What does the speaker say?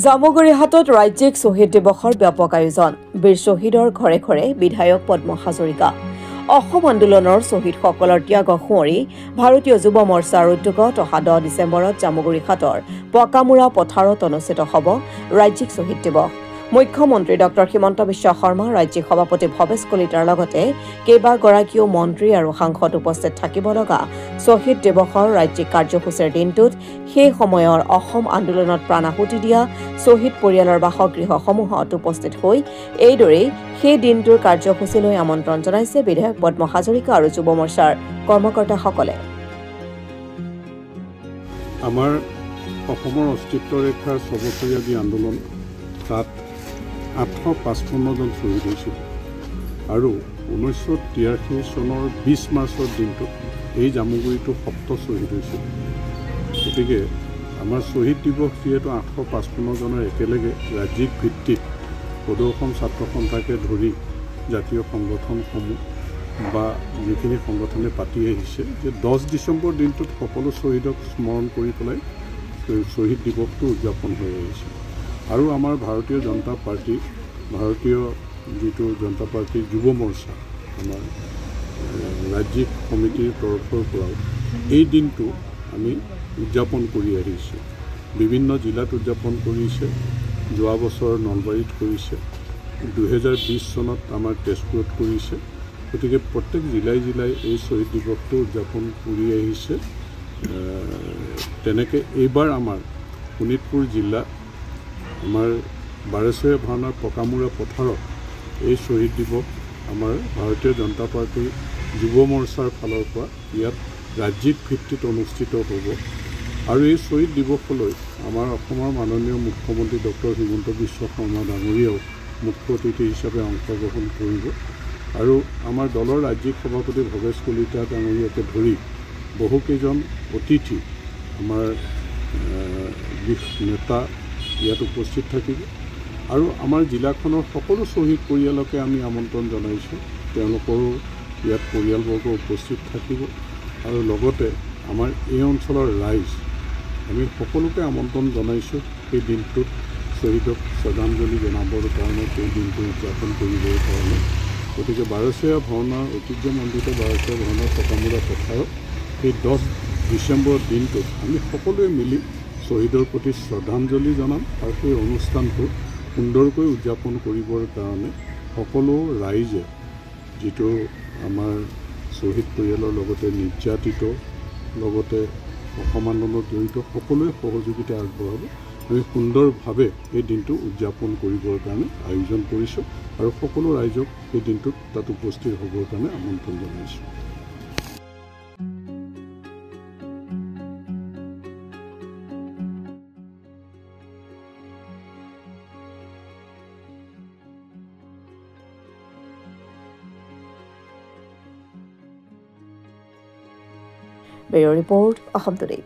জামুগুৰিহাটত ৰাজ্যিক শ্বহীদ দিৱসৰ ব্যাপক আয়োজন বীৰ শ্বহীদৰ ঘৰে ঘৰে বিধায়ক পদ্ম হাজৰিকা অসম আন্দোলনৰ শ্বহীদসকলৰ ত্যাগ সোঁৱৰি ভাৰতীয় যুৱ মৰ্চাৰ উদ্যোগত অহা 10 ডিচেম্বৰত জামুগুৰিহাটৰ পকামুৰা পথাৰত অনুষ্ঠিত হ'ব ৰাজ্যিক শ্বহীদ দিৱস মুখ্যমন্ত্ৰী ডক্টৰ হিমন্ত বিশ্ব শৰ্মা ৰাজ্যিক সভাপতি ভৱেশ কলিতাৰ লগতে কেইবাগৰাকীও মন্ত্ৰী আৰু সাংসদ উপস্থিত থাকিব লগা শ্বহীদ দিৱসৰ ৰাজ্যিক কাৰ্যসূচীৰ দিনটোত সেই সময়ৰ অসম আন্দোলনত প্ৰাণাহুতি দিয়া শ্বহীদ পৰিয়ালৰ বাসগৃহসমূহত উপস্থিত হৈ এইদৰেই সেই দিনটোৰ কাৰ্যসূচীলৈ আমন্ত্ৰণ জনাইছে বিধায়ক পদ্ম হাজৰিকা আৰু যুৱ মৰ্চাৰ কৰ্মকৰ্তাসকলে। আমাৰ অসমৰ অস্তিত্ব ৰেখাৰ ছবছৰীয়া যি আন্দোলন তাত 855 জন শ্বহীদ হৈছিল আৰু 1983 চনৰ 20 মাৰ্চৰ দিনটোত এই জামুগুৰিটো 7 শ্বহীদ হৈছিল। গতিকে আমাৰ শ্বহীদ দিৱস যিহেতু 855 জনৰ একেলগে ৰাজ্যিক ভিত্তিত প্ৰদৰ্শন ছাত্ৰ সন্থাকে ধৰি জাতীয় সংগঠনসমূহ বা যিখিনি সংগঠনে পাতি আহিছে যে 10 ডিচেম্বৰ দিনটোত সকলো শ্বহীদক স্মৰণ কৰি পেলাই শ্বহীদ দিৱসটো উদযাপন হৈ আহিছে। আৰু আমাৰ ভাৰতীয় জনতা পাৰ্টি যিটো জনতা পাৰ্টিৰ যুৱ মৰ্চা আমাৰ ৰাজ্যিক সমিতিৰ তৰফৰ পৰাও এই দিনটো আমি উদযাপন কৰি আহিছোঁ। বিভিন্ন জিলাত উদযাপন কৰিছে, যোৱা বছৰ নলবাৰীত কৰিছে, 2020 চনত আমাৰ তেজপুৰত কৰিছে। গতিকে প্ৰত্যেক জিলাই জিলাই এই শ্বহীদ দিৱসটো উদযাপন কৰি আহিছে। তেনেকৈ এইবাৰ আমাৰ শোণিতপুৰ জিলা আমাৰ বাৰেচৰীয়া ভাওনাৰ পকামুৰা পথাৰত এই শ্বহীদ দিৱস আমাৰ ভাৰতীয় জনতা পাৰ্টীৰ যুৱ মৰ্চাৰ ফালৰ পৰা ইয়াত ৰাজ্যিক ভিত্তিত অনুষ্ঠিত হ'ব। আৰু এই শ্বহীদ দিৱসলৈ আমাৰ অসমৰ মাননীয় মুখ্যমন্ত্ৰী ডক্টৰ হিমন্ত বিশ্ব শৰ্মা ডাঙৰীয়াও মুখ্য অতিথি হিচাপে অংশগ্ৰহণ কৰিব। আৰু আমাৰ দলৰ ৰাজ্যিক সভাপতি ভৱেশ কলিতা ডাঙৰীয়াকে ধৰি বহুকেইজন অতিথি আমাৰ নেতা ইয়াত উপস্থিত থাকিব। আৰু আমাৰ জিলাখনৰ সকলো শ্বহীদ পৰিয়ালকে আমি আমন্ত্ৰণ জনাইছোঁ, তেওঁলোকৰো ইয়াত পৰিয়ালবৰ্গ উপস্থিত থাকিব। আৰু লগতে আমাৰ এই অঞ্চলৰ ৰাইজ আমি সকলোকে আমন্ত্ৰণ জনাইছোঁ সেই দিনটোত শ্বহীদক শ্ৰদ্ধাঞ্জলি জনাবৰ কাৰণে, সেই দিনটো উদযাপন কৰিবৰ কাৰণে। গতিকে বাৰেচৰীয়া ভাওনাৰ ঐতিহ্যমণ্ডিত বাৰেচৰীয়া ভাওনাৰ পকামুৰা পথাৰত সেই 10 ডিচেম্বৰ দিনটোত আমি সকলোৱে মিলি শ্বহীদৰ প্ৰতি শ্ৰদ্ধাঞ্জলি জনাম আৰু সেই অনুষ্ঠানটো সুন্দৰকৈ উদযাপন কৰিবৰ কাৰণে সকলো ৰাইজে যিটো আমাৰ শ্বহীদ পৰিয়ালৰ লগতে নিৰ্যাতিত লগতে অসম আন্দোলনত জড়িত সকলোৱে সহযোগিতা আগবঢ়াব। আমি সুন্দৰভাৱে এই দিনটো উদযাপন কৰিবৰ কাৰণে আয়োজন কৰিছোঁ আৰু সকলো ৰাইজক এই দিনটোত তাত উপস্থিত হ'বৰ কাৰণে আমন্ত্ৰণ জনাইছোঁ। Bureau Report, Aham Today.